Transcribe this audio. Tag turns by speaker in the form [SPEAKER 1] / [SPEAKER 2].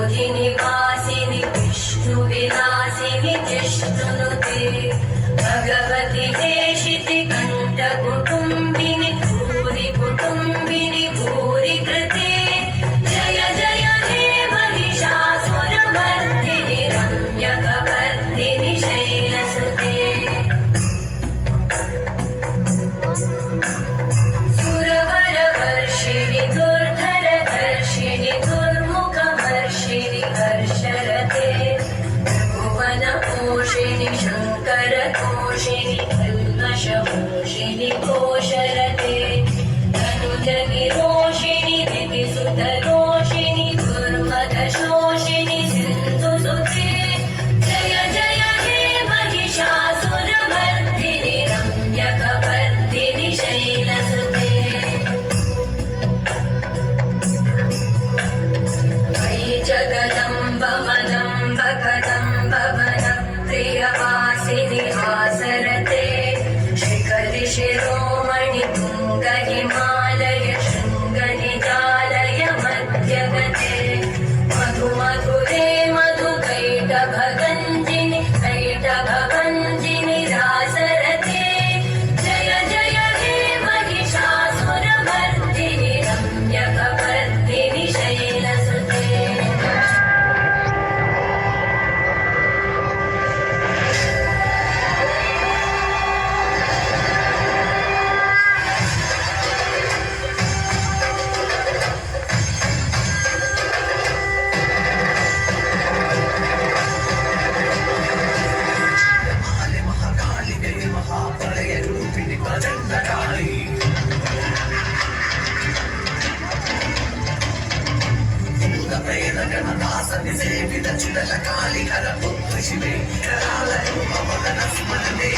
[SPEAKER 1] शिरोधिनिवासिनि विष्णुविलासिनि जिष्णुनुते भगवति देशिति कण्ठकुटुम्बिनि भूरि कुटुम्बिनि भूरि कृते जय जय हे महिषासुरमर्दिनि रम्यकवर्दिनि शैलसुते सुरवरवर्षिणि दुर्धरधर्षिणि दुर्मुखवर्षिणि हर्षरते भुवनपोषिणि शङ्करतोषिणि कल्मषमोषिणि कोशरते धनुजनिरोषिणि दिविसुतरोषिणि दुर्मदशोषिणि सिन्धुसुते जय जय हे महिषासुरमर्दिनि रम्यकवर्दिनि शैलसुते जगदम्ब कदम्ब वनप्रियवासिनि हासरते शिखरि शिरोमणि तुङ्ग हिमालय शृङ्गनिजालय मध्यगते मधु मधुरे मधुकैटभगञ्जिनि कैटभगञ्जिनि रासरते जय जय हे महिषासुरमर्दिनि रम्यकवर्दिनि शैलसुते
[SPEAKER 2] शिवे कराल रूप मदन स्मरणे